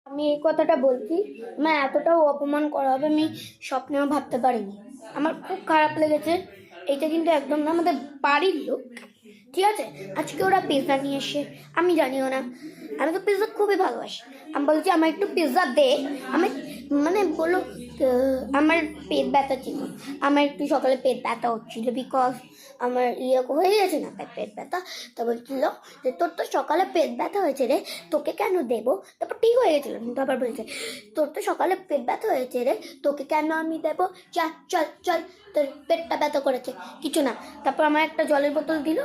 আমি এই কথাটা বলছি, আমার এতটাও অপমান করা হবে আমি স্বপ্নেও ভাবতে পারিনি। আমার খুব খারাপ লেগেছে। এইটা কিন্তু একদম না আমাদের বাড়ির লোক, ঠিক আছে। আজকে ওরা পিৎজা নিয়ে এসে, আমি জানিও না, আমি তো পিৎজা খুবই ভালোবাসি। আমি বলছি আমার একটু পিৎজা দে। আমি মানে বললো আমার পেট ব্যথা ছিল, আমার একটু সকালে পেট ব্যথা হচ্ছিল, বিকজ আমার হয়ে গেছে না তাই পেট ব্যথা। তা বলছিল যে তোর তো সকালে পেট ব্যথা হয়েছে রে, তোকে কেন দেবো। তারপর ঠিক হয়ে গেছিল, কিন্তু আবার বলছে তোর তো সকালে পেট ব্যথা হয়েছে রে, তোকে কেন আমি দেবো, চল চল চল, তোর পেটটা ব্যথা করেছে, কিছু না। তারপর আমার একটা জলের বোতল দিল,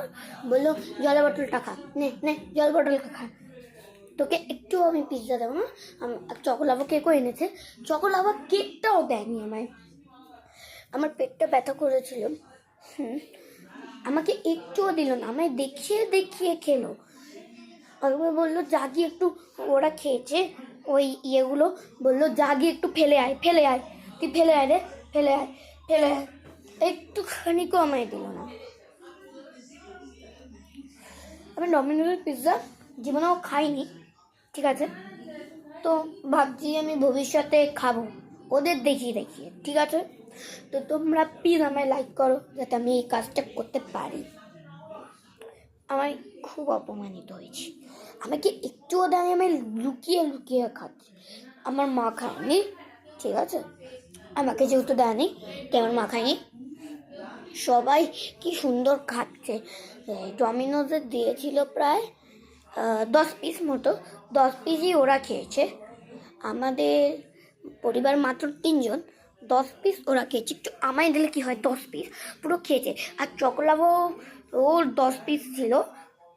বললো জলের বোতলটা খা, নে নে জল বোতলটা খা, তোকে একটু আমি পিৎজা দেবো না। চকোলাভা কেকও এনেছে, চকোলাভা কেকটাও দেয়নি আমায়। আমার পেটটা ব্যথা করেছিল, আমাকে একটুও দিল না, আমায় দেখিয়ে দেখিয়ে খেলো। একবার বললো জাগি একটু, ওরা খেয়েছে ওই ইয়েগুলো, বললো জাগি একটু ফেলে আয় ফেলে আয়, তুই ফেলে আয় রে, ফেলে আয় ফেলে আয়, একটুখানিকেও আমায় দিল না। আমি ডমিনোজের পিৎজা জীবনেও খাইনি, ঠিক আছে। তো ভাবছি আমি ভবিষ্যতে খাবো ওদের দেখিয়ে দেখিয়ে, ঠিক আছে। তো তোমরা প্লিজ আমায় লাইক করো যাতে আমি এই কাজটা করতে পারি। আমি খুব অপমানিত হয়েছি, আমাকে একটুও দেয়, আমি লুকিয়ে লুকিয়ে খাচ্ছি। আমার মা খায়নি, ঠিক আছে, আমাকে যেহেতু দেয়নি তাই আমার মা খায়নি। সবাই কি সুন্দর খাচ্ছে। ডমিনোজের দিয়েছিল প্রায় 10 পিস মতো, 10 পিসই ওরা খেয়েছে। আমাদের পরিবার মাত্র 3 জন, 10 পিস ওরা খেয়েছে। একটু আমায় দিলে কি হয়, 10 পিস পুরো খেয়েছে। আর চকোলাভা ওর 10 পিস ছিল,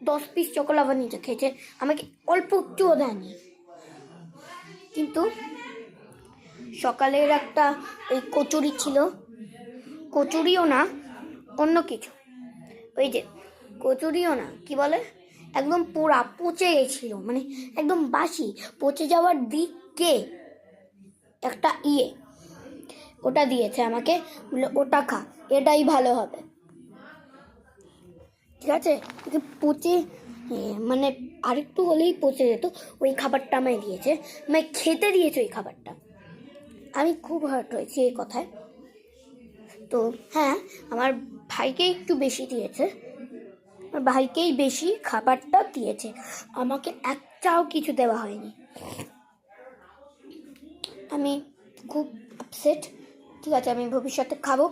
10 পিস চকোলাভা নিচে খেয়েছে, আমাকে অল্প একটুও দেয়নি। কিন্তু সকালের একটা ওই কচুরি ছিল, কচুরিও না অন্য কিছু, ওই যে কচুরিও না, কি বলে, একদম পুরা পচে গেছিল, মানে একদম বাসি, পচে যাওয়ার দিকে একটা ওটা দিয়েছে আমাকে, বলে ওটা খা, এটাই ভালো হবে, ঠিক আছে। পচে মানে আরেকটু হলেই পচে যেত, ওই খাবারটা আমায় দিয়েছে, আমায় খেতে দিয়েছে ওই খাবারটা। আমি খুব হার্ট হয়েছি এই কথায়। তো হ্যাঁ, আমার ভাইকে একটু বেশি দিয়েছে, আমার ভাইকেই বেশি খাবারটা দিয়েছে, আমাকে একটাও কিছু দেওয়া হয়নি। আমি খুব আপসেট, ঠিক আছে। আমি ভবিষ্যতে খাবো।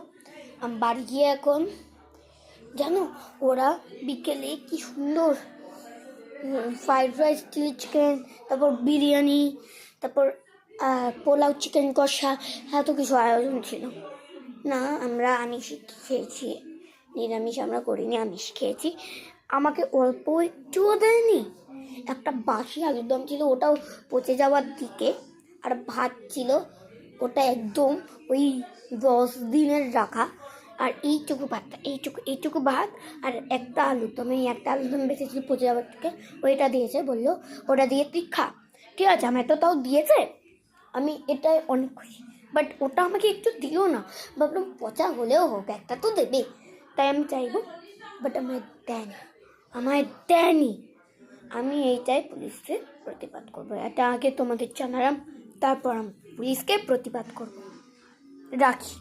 আমি বাড়ি গিয়ে এখন, জানো ওরা বিকেলে কি সুন্দর ফ্রাইড রাইস, চিলি চিকেন, তারপর বিরিয়ানি, তারপর পোলাও, চিকেন কষা, এত কিছু আয়োজন ছিল। না, আমরা আমিষ খেয়েছি, নিরামিষ আমরা করিনি, আমিষ খেয়েছি। আমাকে অল্প একটুও দেয়নি। একটা বাসি আলুর দম ছিল, ওটাও পচে যাওয়ার দিকে। আর ভাত ছিল, ওটা একদম ওই 10 দিনের রাখা। আর এইটুকু ভাতটা, এইটুকু ভাত আর একটা আলুর দম, এই একটা আলুর দম বেঁচেছিল পচে যাওয়ার থেকে, ওইটা দিয়েছে, বললো ওটা দিয়ে তুই খা, ঠিক আছে। আমার তো তাও দিয়েছে, আমি এটাই অনেক খুশি। বাট ওটা আমাকে একটু দিল না, ভাবলাম পচা হলেও হোক একটা তো দেবে, তাই আমি চাইবো। বাট আমায় দেয়নি। আমি এইটাই পুলিশকে প্রতিবাদ করবো, এটা আগে তোমাদের জানালাম, তারপর আমি পুলিশকে প্রতিবাদ করবো। রাখি।